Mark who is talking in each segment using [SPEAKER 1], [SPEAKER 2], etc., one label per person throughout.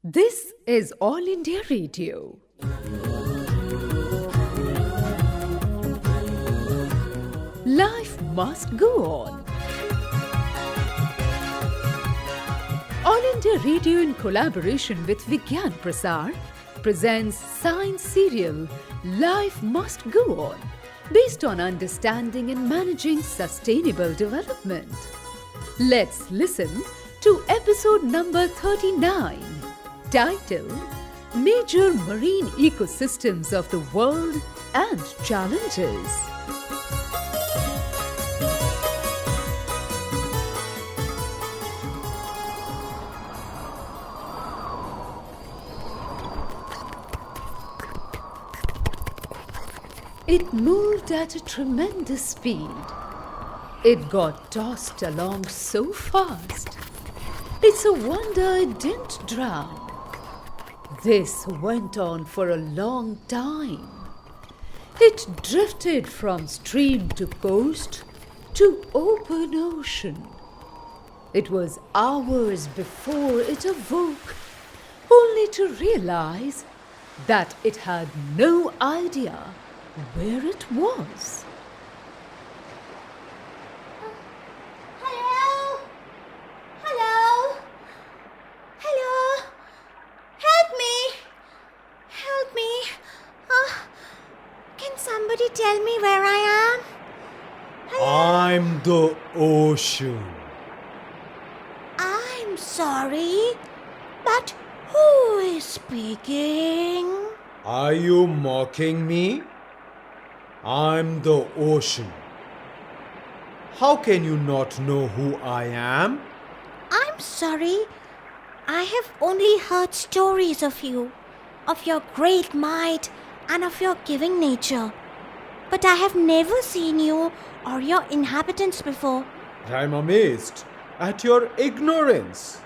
[SPEAKER 1] This is All India Radio. Life must go on. All India Radio in collaboration with Vigyan-Prasar presents science serial Life Must Go On, based on understanding and managing sustainable development. Let's listen to episode number 39, titled Major Marine Ecosystems of the World and Challenges. It moved at a tremendous speed. It got tossed along so fast. It's a wonder it didn't drown. This went on for a long time. It drifted from stream to coast to open ocean. It was hours before it awoke, only to realize that it had no idea where it was.
[SPEAKER 2] Hello? Hello? Hello? Help me! Help me! Can somebody tell me where I am?
[SPEAKER 3] I'm the ocean.
[SPEAKER 2] I'm sorry, but who is speaking?
[SPEAKER 3] Are you mocking me? I'm the ocean. How can you not know who I am?
[SPEAKER 2] I'm sorry. I have only heard stories of you, of your great might and of your giving nature. But I have never seen you or your inhabitants before.
[SPEAKER 3] I'm amazed at your ignorance.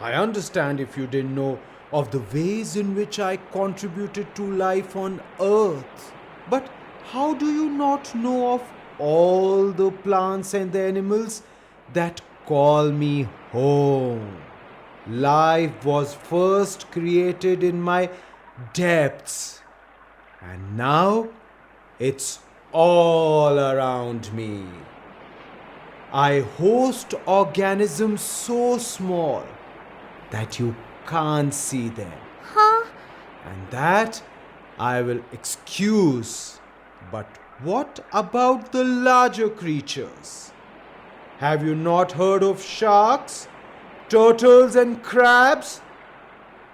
[SPEAKER 3] I understand if you didn't know of the ways in which I contributed to life on Earth. But how do you not know of all the plants and the animals that call me home? Life was first created in my depths, and now it's all around me. I host organisms so small that you can't see them, and that I will excuse. But what about the larger creatures? Have you not heard of sharks, turtles and crabs?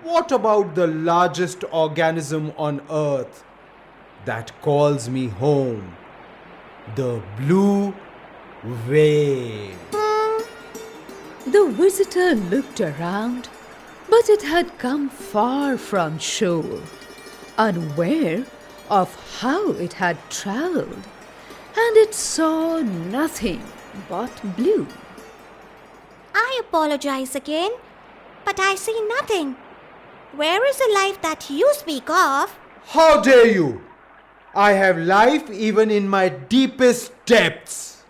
[SPEAKER 3] What about the largest organism on earth that calls me home? The blue whale.
[SPEAKER 1] The visitor looked around, but it had come far from shore, unaware of how it had travelled, and it saw nothing but blue.
[SPEAKER 2] I apologize again, but I see nothing. Where is the life that you speak of?
[SPEAKER 3] How dare you! I have life even in my deepest depths.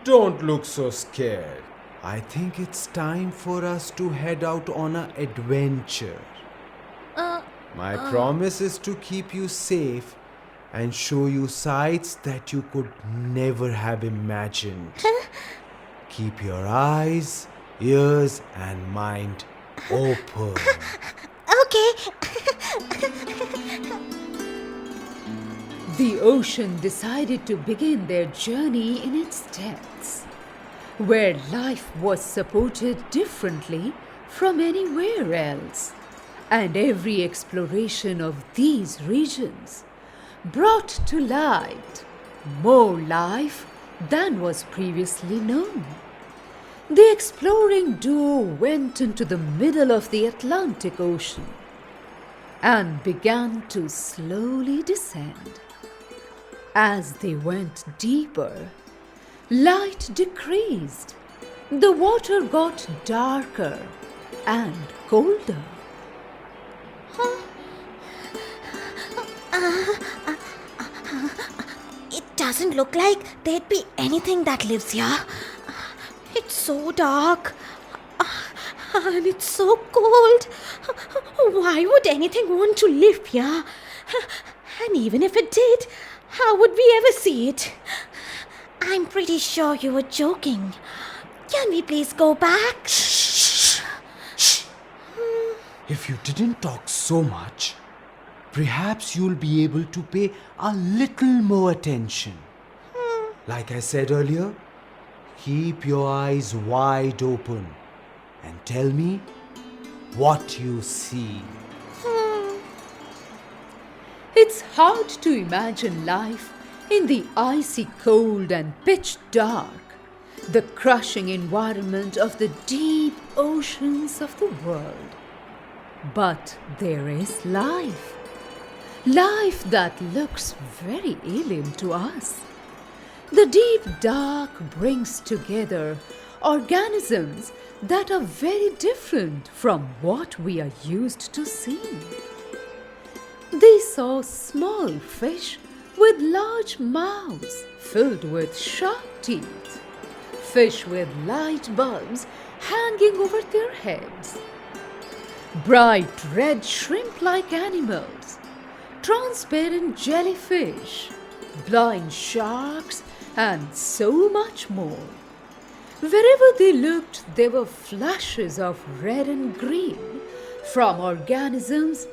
[SPEAKER 3] Don't look so scared. I think it's time for us to head out on an adventure. My promise is to keep you safe and show you sights that you could never have imagined. Keep your eyes, ears, and mind open.
[SPEAKER 2] Okay.
[SPEAKER 1] The ocean decided to begin their journey in its depths, where life was supported differently from anywhere else, and every exploration of these regions brought to light more life than was previously known. The exploring duo went into the middle of the Atlantic Ocean and began to slowly descend. As they went deeper, light decreased. The water got darker and colder.
[SPEAKER 2] It doesn't look like there'd be anything that lives here. It's so dark. And it's so cold. Why would anything want to live here? And even if it did, how would we ever see it? I'm pretty sure you were joking. Can we please go back?
[SPEAKER 3] Shh. If you didn't talk so much, perhaps you'll be able to pay a little more attention. Like I said earlier, keep your eyes wide open and tell me what you see.
[SPEAKER 1] It's hard to imagine life in the icy cold and pitch dark, the crushing environment of the deep oceans of the world. But there is life. Life that looks very alien to us. The deep dark brings together organisms that are very different from what we are used to seeing. They saw small fish with large mouths filled with sharp teeth, fish with light bulbs hanging over their heads, bright red shrimp-like animals, transparent jellyfish, blind sharks, and so much more. Wherever they looked, there were flashes of red and green from organisms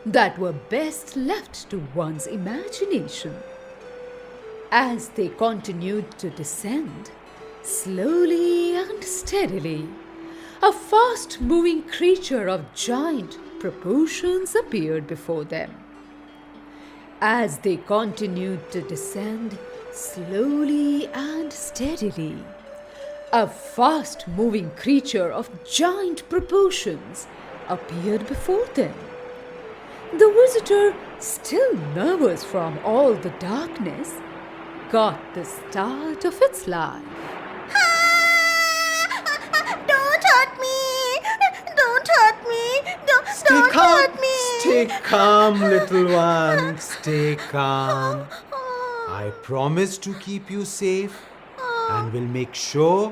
[SPEAKER 1] that were best left to one's imagination. As they continued to descend, slowly and steadily, a fast-moving creature of giant proportions appeared before them. As they continued to descend, slowly and steadily, a fast-moving creature of giant proportions appeared before them. The visitor, still nervous from all the darkness, got the start of its life.
[SPEAKER 2] Don't hurt me! Don't hurt me! Don't hurt me!
[SPEAKER 3] Stay calm, little one. Stay calm. I promise to keep you safe and will make sure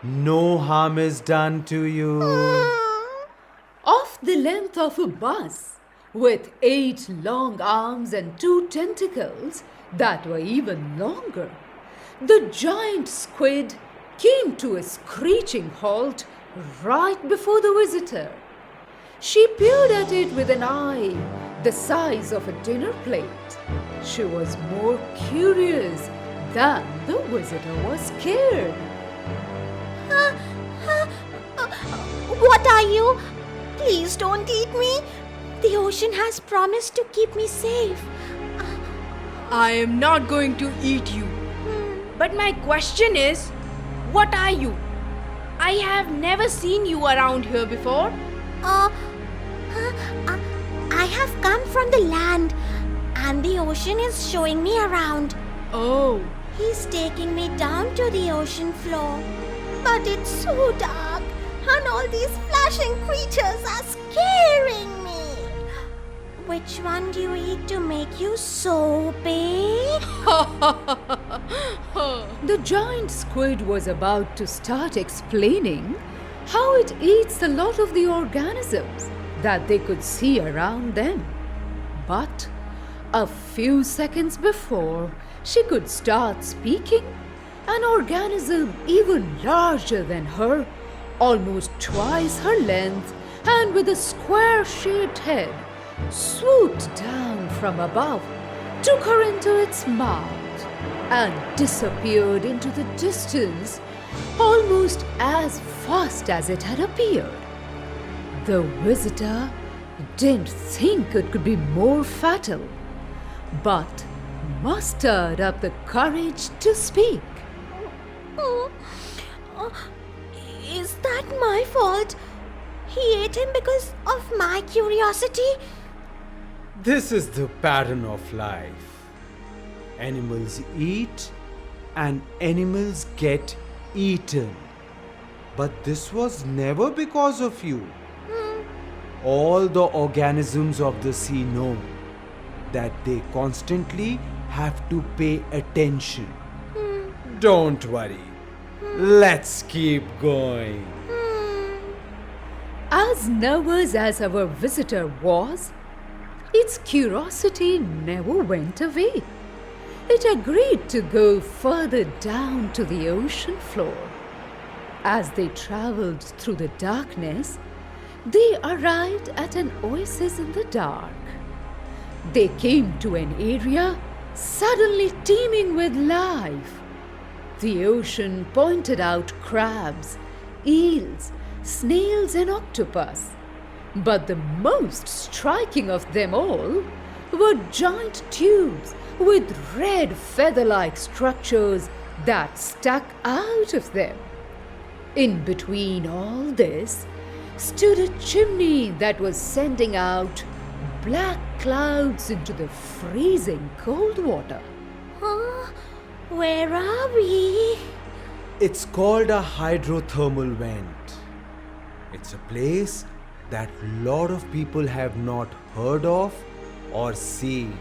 [SPEAKER 3] no harm is done to you.
[SPEAKER 1] Of the length of a bus, with 8 long arms and 2 tentacles that were even longer, the giant squid came to a screeching halt right before the visitor. She peered at it with an eye the size of a dinner plate. She was more curious than the visitor was scared.
[SPEAKER 2] What are you? Please don't eat me. The ocean has promised to keep me safe.
[SPEAKER 4] I am not going to eat you. But my question is, what are you? I have never seen you around here before.
[SPEAKER 2] I have come from the land and the ocean is showing me around.
[SPEAKER 4] Oh,
[SPEAKER 2] He's taking me down to the ocean floor. But it's so dark and all these flashing creatures are scaring me. Which one do you eat to make you so big?
[SPEAKER 1] The giant squid was about to start explaining how it eats a lot of the organisms that they could see around them. But a few seconds before she could start speaking, an organism even larger than her, almost twice her length and with a square-shaped head, swooped down from above, took her into its mouth, and disappeared into the distance almost as fast as it had appeared. The visitor didn't think it could be more fatal, but mustered up the courage to speak.
[SPEAKER 2] Is that my fault? He ate him because of my curiosity?
[SPEAKER 3] This is the pattern of life. Animals eat and animals get eaten. But this was never because of you. All the organisms of the sea know that they constantly have to pay attention. Don't worry. Let's keep going.
[SPEAKER 1] As nervous as our visitor was, its curiosity never went away. It agreed to go further down to the ocean floor. As they traveled through the darkness, they arrived at an oasis in the dark. They came to an area suddenly teeming with life. The ocean pointed out crabs, eels, snails, and octopus. But the most striking of them all were giant tubes with red feather-like structures that stuck out of them. In between all this stood a chimney that was sending out black clouds into the freezing cold water.
[SPEAKER 2] Where are we?
[SPEAKER 3] It's called a hydrothermal vent. It's a place that lot of people have not heard of or seen.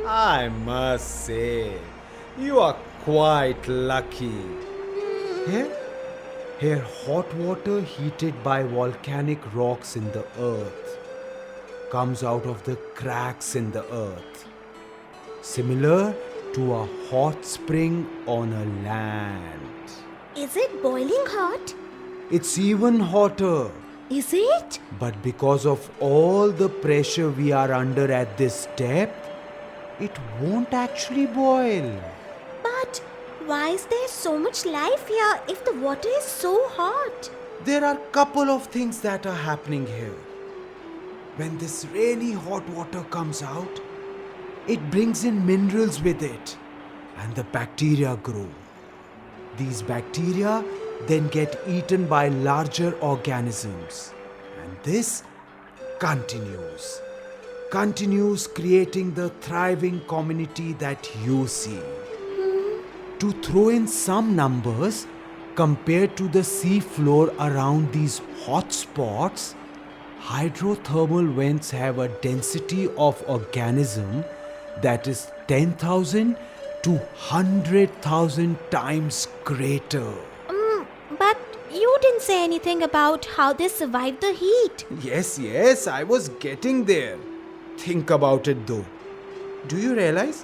[SPEAKER 3] I must say, you are quite lucky. Here hot water heated by volcanic rocks in the earth comes out of the cracks in the earth, similar to a hot spring on a land.
[SPEAKER 2] Is it boiling hot?
[SPEAKER 3] It's even hotter.
[SPEAKER 2] Is it?
[SPEAKER 3] But because of all the pressure we are under at this depth, it won't actually boil.
[SPEAKER 2] But why is there so much life here if the water is so hot?
[SPEAKER 3] There are couple of things that are happening here. When this really hot water comes out, it brings in minerals with it, and the bacteria grow. These bacteria then get eaten by larger organisms, and this continues creating the thriving community that you see. To throw in some numbers, compared to the sea floor around these hot spots, hydrothermal vents have a density of organism that is 10,000 to 100,000 times greater.
[SPEAKER 2] But you didn't say anything about how they survived the heat.
[SPEAKER 3] Yes, I was getting there. Think about it though. Do you realize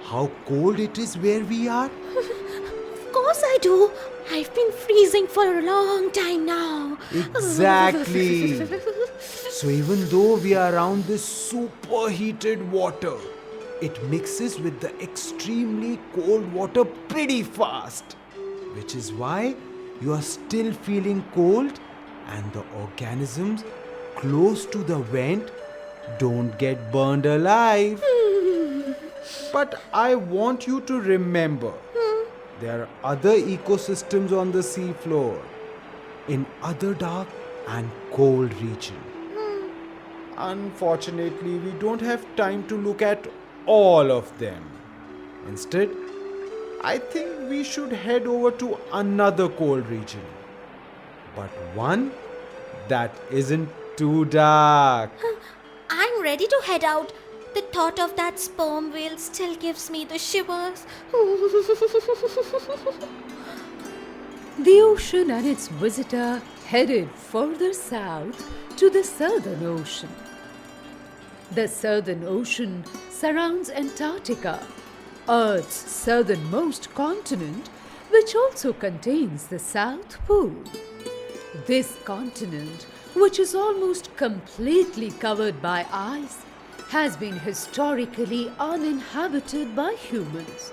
[SPEAKER 3] how cold it is where we are?
[SPEAKER 2] Of course I do. I've been freezing for a long time now.
[SPEAKER 3] Exactly. So even though we are around this superheated water, it mixes with the extremely cold water pretty fast, which is why you are still feeling cold and the organisms close to the vent don't get burned alive. But I want you to remember, there are other ecosystems on the sea floor in other dark and cold regions. Unfortunately, we don't have time to look at all of them. Instead, I think we should head over to another cold region, but one that isn't too dark.
[SPEAKER 2] I'm ready to head out. The thought of that sperm whale still gives me the shivers.
[SPEAKER 1] The ocean and its visitor headed further south to the Southern Ocean. The Southern Ocean surrounds Antarctica, Earth's southernmost continent, which also contains the South Pole. This continent, which is almost completely covered by ice, has been historically uninhabited by humans.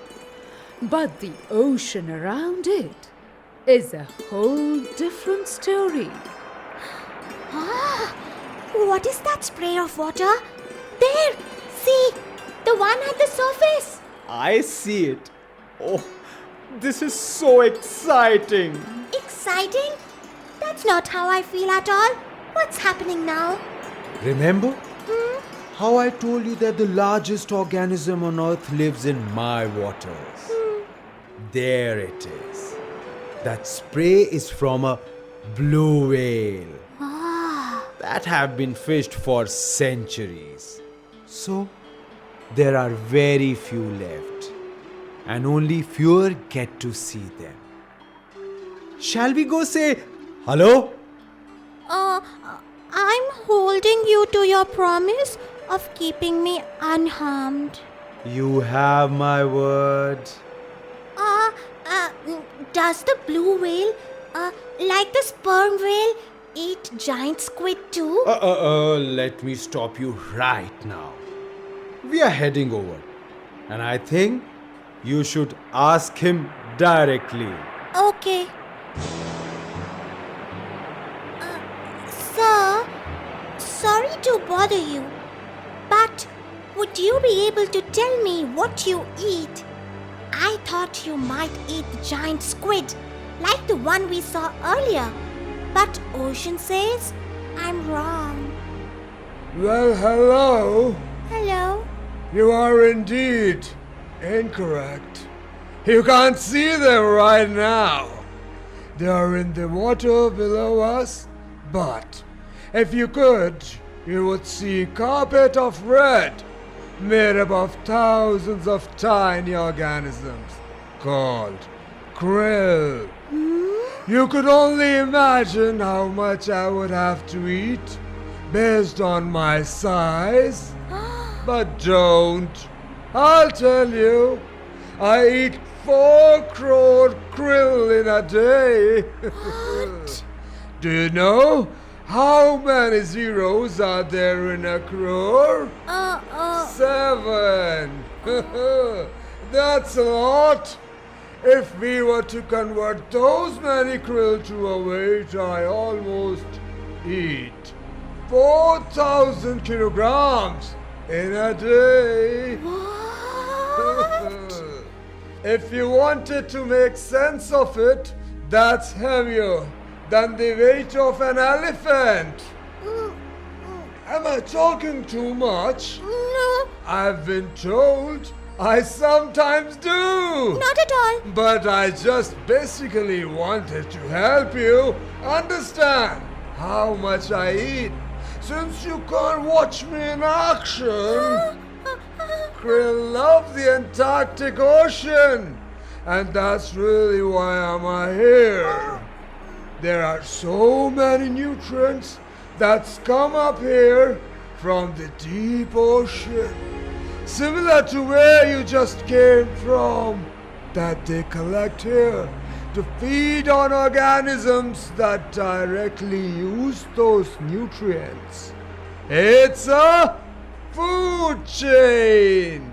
[SPEAKER 1] But the ocean around it is a whole different story.
[SPEAKER 2] What is that spray of water? There! See! The one at the surface!
[SPEAKER 3] I see it. Oh, this is so exciting.
[SPEAKER 2] Exciting? That's not how I feel at all. What's happening now?
[SPEAKER 3] Remember how I told you that the largest organism on earth lives in my waters? There it is. That spray is from a blue whale that have been fished for centuries. So there are very few left, and only fewer get to see them. Shall we go say hello?
[SPEAKER 2] you to your promise of keeping me unharmed.
[SPEAKER 3] You have my word.
[SPEAKER 2] Does the blue whale, like the sperm whale, eat giant squid too?
[SPEAKER 3] Let me stop you right now. We are heading over, and I think you should ask him directly.
[SPEAKER 2] Okay. Sir, sorry to bother you, but would you be able to tell me what you eat? I thought you might eat the giant squid, like the one we saw earlier. But Ocean says I'm wrong.
[SPEAKER 5] Well, hello.
[SPEAKER 2] Hello?
[SPEAKER 5] You are indeed incorrect. You can't see them right now. They are in the water below us, but if you could, you would see a carpet of red made up of thousands of tiny organisms called krill. You could only imagine how much I would have to eat based on my size. But don't. I'll tell you. I eat 4 crore krill in a day.
[SPEAKER 2] What?
[SPEAKER 5] Do you know how many zeros are there in a crore? 7. That's a lot. If we were to convert those many krill to a weight, I almost eat 4,000 kilograms in a day.
[SPEAKER 2] What?
[SPEAKER 5] If you wanted to make sense of it, that's heavier than the weight of an elephant. Am I talking too much?
[SPEAKER 2] No,
[SPEAKER 5] I've been told I sometimes do.
[SPEAKER 2] not at all.
[SPEAKER 5] But I just basically wanted to help you understand how much I eat. Since you can't watch me in action, krill love the Antarctic Ocean, and that's really why I'm here. There are so many nutrients that's come up here from the deep ocean, similar to where you just came from, that they collect here to feed on organisms that directly use those nutrients. It's a food chain.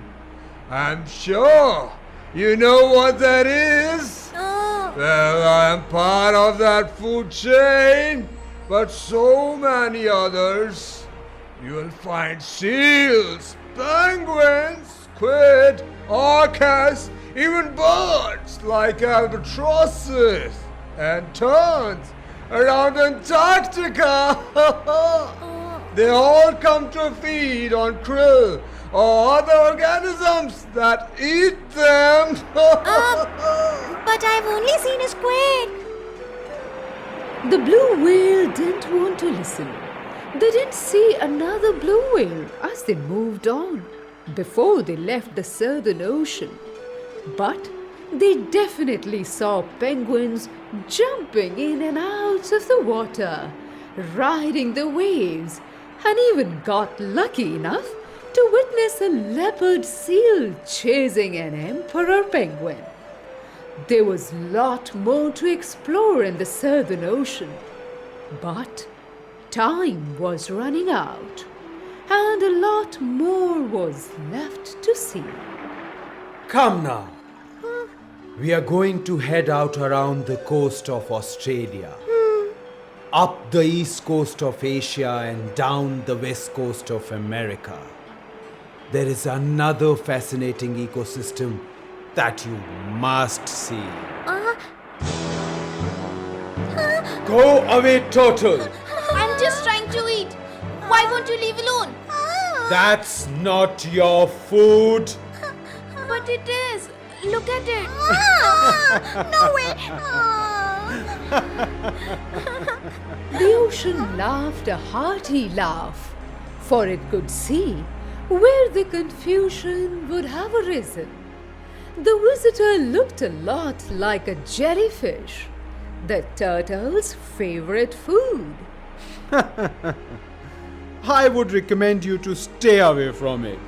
[SPEAKER 5] I'm sure you know what that is. Well, I'm part of that food chain, but so many others. You'll find seals, penguins, squid, orcas, even birds like albatrosses and terns around Antarctica. They all come to feed on krill or other organisms that eat them.
[SPEAKER 2] But I've only seen a squid.
[SPEAKER 1] The blue whale didn't want to listen. They didn't see another blue whale as they moved on before they left the Southern Ocean. But they definitely saw penguins jumping in and out of the water, riding the waves, and even got lucky enough to witness a leopard seal chasing an emperor penguin. There was lot more to explore in the Southern Ocean, but time was running out, and a lot more was left to see.
[SPEAKER 3] Come now. We are going to head out around the coast of Australia, up the east coast of Asia and down the west coast of America. There is another fascinating ecosystem that you must see. Go away, turtle!
[SPEAKER 4] I'm just trying to eat. Why won't you leave alone?
[SPEAKER 3] That's not your food.
[SPEAKER 4] But it is. Look at it.
[SPEAKER 2] No way.
[SPEAKER 1] The ocean laughed a hearty laugh, for it could see where the confusion would have arisen. The visitor looked a lot like a jellyfish, the turtle's favorite food.
[SPEAKER 3] I would recommend you to stay away from it.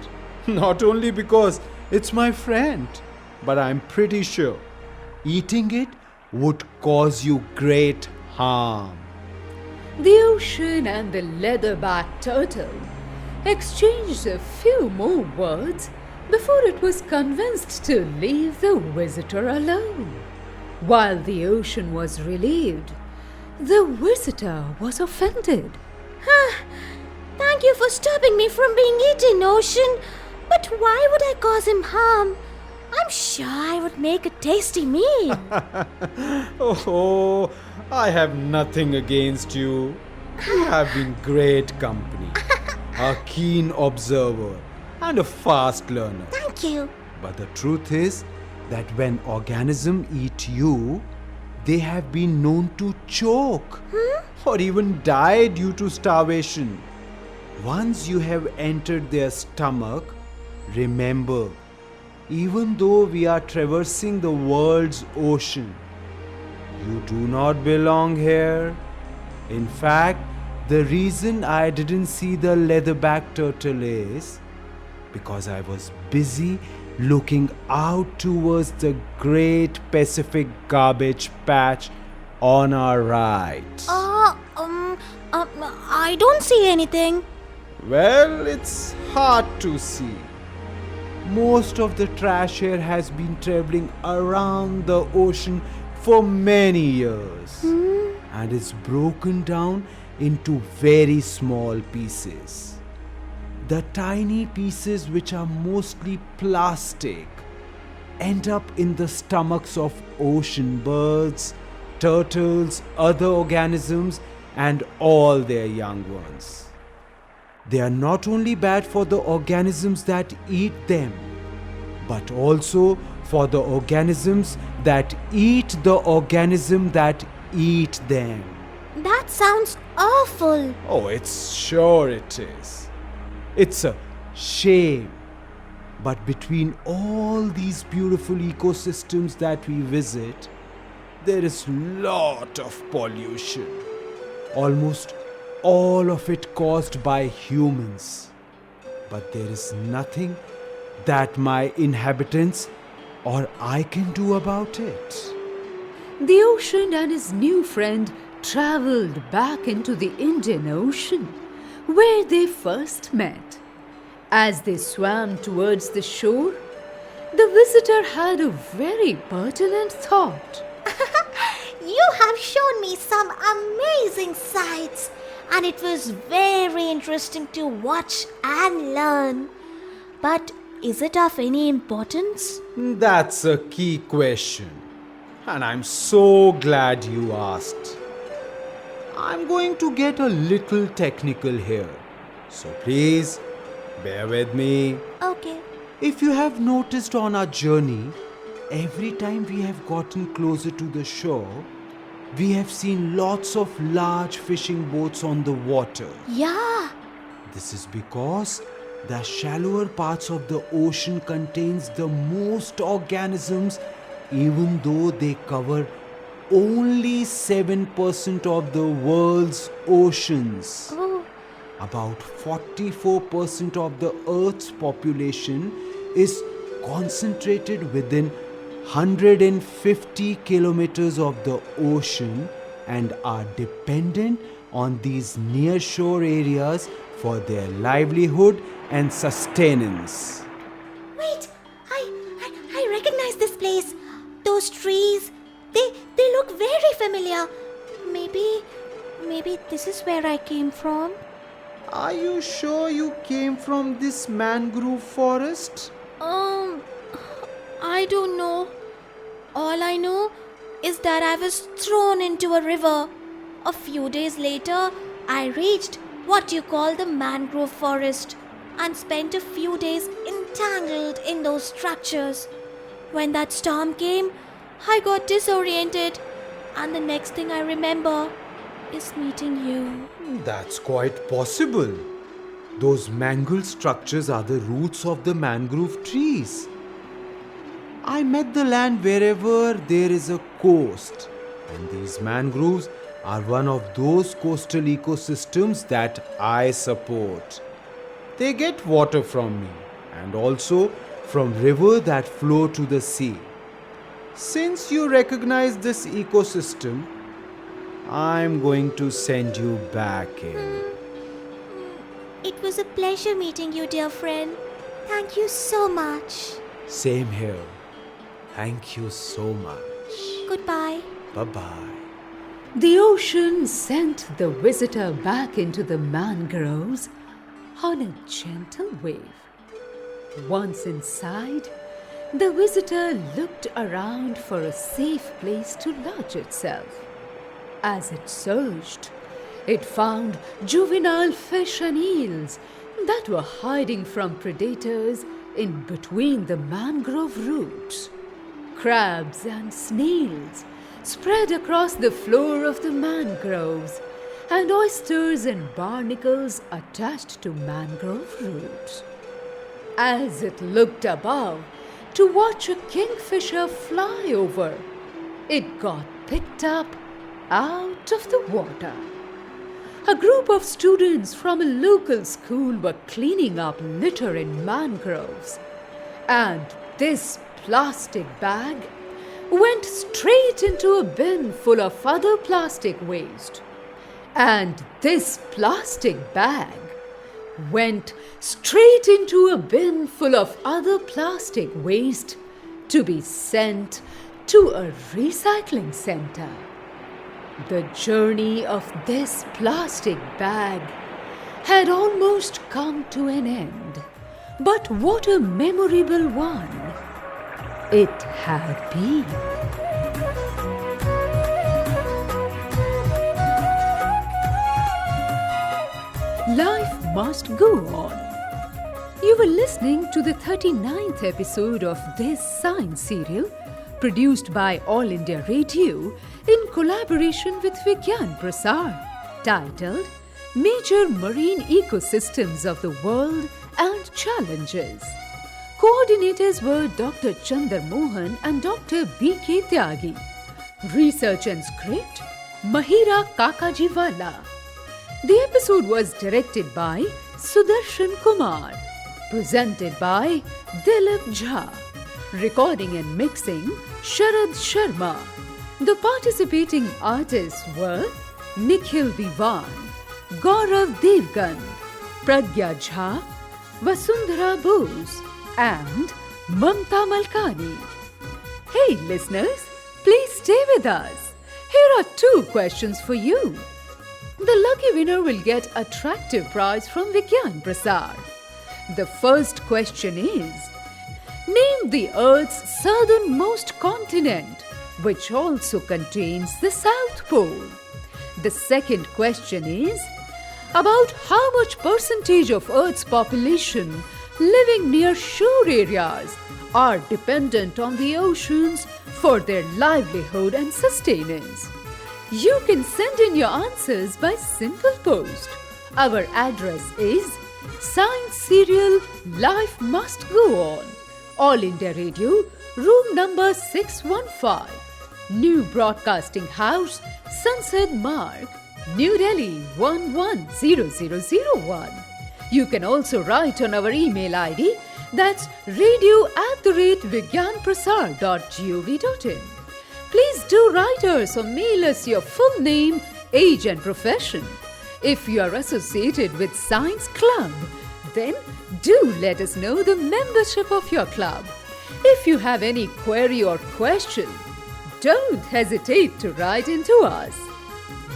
[SPEAKER 3] Not only because it's my friend, but I'm pretty sure eating it would cause you great harm.
[SPEAKER 1] The ocean and the leatherback turtle exchanged a few more words before it was convinced to leave the visitor alone. While the ocean was relieved, the visitor was offended.
[SPEAKER 2] Thank you for stopping me from being eaten, Ocean. But why would I cause him harm? I'm sure I would make a tasty meal.
[SPEAKER 3] Oh, I have nothing against you. You have been great company, a keen observer, and a fast learner.
[SPEAKER 2] Thank you.
[SPEAKER 3] But the truth is that when organisms eat you, they have been known to choke or even die due to starvation. Once you have entered their stomach, remember, even though we are traversing the world's ocean, you do not belong here. In fact, the reason I didn't see the leatherback turtle is because I was busy looking out towards the great Pacific garbage patch on our right.
[SPEAKER 2] I don't see anything.
[SPEAKER 3] Well, it's hard to see. Most of the trash here has been traveling around the ocean for many years and is broken down into very small pieces. The tiny pieces, which are mostly plastic, end up in the stomachs of ocean birds, turtles, other organisms, and all their young ones. They are not only bad for the organisms that eat them, but also for the organisms that eat the organism that eat them.
[SPEAKER 2] That sounds awful.
[SPEAKER 3] Oh, it's sure it is. It's a shame. But between all these beautiful ecosystems that we visit, there is lot of pollution. Almost all of it caused by humans. But there is nothing that my inhabitants or I can do about it.
[SPEAKER 1] The ocean and his new friend traveled back into the Indian Ocean, where they first met. As they swam towards the shore, the visitor had a very pertinent thought.
[SPEAKER 2] You have shown me some amazing sights, and it was very interesting to watch and learn. But is it of any importance?
[SPEAKER 3] That's a key question, and I'm so glad you asked. I'm going to get a little technical here, so please bear with me.
[SPEAKER 2] Okay.
[SPEAKER 3] If you have noticed on our journey, every time we have gotten closer to the shore, we have seen lots of large fishing boats on the water.
[SPEAKER 2] Yeah.
[SPEAKER 3] This is because the shallower parts of the ocean contains the most organisms, even though they cover only 7% of the world's oceans.
[SPEAKER 2] Oh.
[SPEAKER 3] About 44% of the Earth's population is concentrated within 150 kilometers of the ocean and are dependent on these near-shore areas for their livelihood and sustenance.
[SPEAKER 2] Wait, I recognize this place. Those trees, they look very familiar. Maybe this is where I came from.
[SPEAKER 3] Are you sure you came from this mangrove forest?
[SPEAKER 2] I don't know. All I know is that I was thrown into a river. A few days later, I reached what you call the mangrove forest and spent a few days entangled in those structures. When that storm came, I got disoriented, and the next thing I remember is meeting you.
[SPEAKER 3] That's quite possible. Those mangled structures are the roots of the mangrove trees. I met the land wherever there is a coast, and these mangroves are one of those coastal ecosystems that I support. They get water from me and also from rivers that flow to the sea. Since you recognize this ecosystem, I'm going to send you back in.
[SPEAKER 2] It was a pleasure meeting you, dear friend. Thank you so much.
[SPEAKER 3] Same here. Thank you so much.
[SPEAKER 2] Goodbye.
[SPEAKER 3] Bye-bye.
[SPEAKER 1] The ocean sent the visitor back into the mangroves on a gentle wave. Once inside, the visitor looked around for a safe place to lodge itself. As it searched, it found juvenile fish and eels that were hiding from predators in between the mangrove roots. Crabs and snails spread across the floor of the mangroves, and oysters and barnacles attached to mangrove roots. As it looked above to watch a kingfisher fly over, it got picked up out of the water. A group of students from a local school were cleaning up litter in mangroves, and this plastic bag went straight into a bin full of other plastic waste. And this plastic bag went straight into a bin full of other plastic waste to be sent to a recycling center. The journey of this plastic bag had almost come to an end. But what a memorable one it had been. Life must go on. You were listening to the 39th episode of this science serial produced by All India Radio in collaboration with Vigyan-Prasar, titled Major Marine Ecosystems of the World and Challenges. Coordinators were Dr. Chandar Mohan and Dr. B.K. Tyagi. Research and script, Mahira Kakajiwala. The episode was directed by Sudarshan Kumar. Presented by Dilip Jha. Recording and mixing, Sharad Sharma. The participating artists were Nikhil Diwan, Gaurav Devgan, Pragya Jha, Vasundhara Bose, and Mamta Malkani. Hey listeners, please stay with us. Here are 2 questions for you. The lucky winner will get attractive prize from Vigyan-Prasar. The first question is, name the Earth's southernmost continent, which also contains the South Pole. The second question is, about how much percentage of Earth's population living near shore areas are dependent on the oceans for their livelihood and sustenance. You can send in your answers by simple post. Our address is Science Serial Life Must Go On, All India Radio, room number 615, New Broadcasting House, Sunset Marg, New Delhi 110001. You can also write on our email ID, that's radio@vigyanprasar.gov.in. Please do write us or mail us your full name, age and profession. If you are associated with Science Club, then do let us know the membership of your club. If you have any query or question, don't hesitate to write into us.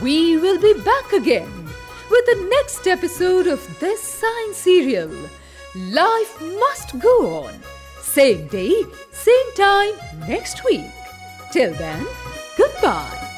[SPEAKER 1] We will be back again with the next episode of this science serial. Life must go on. Same day, same time next week. Till then, goodbye.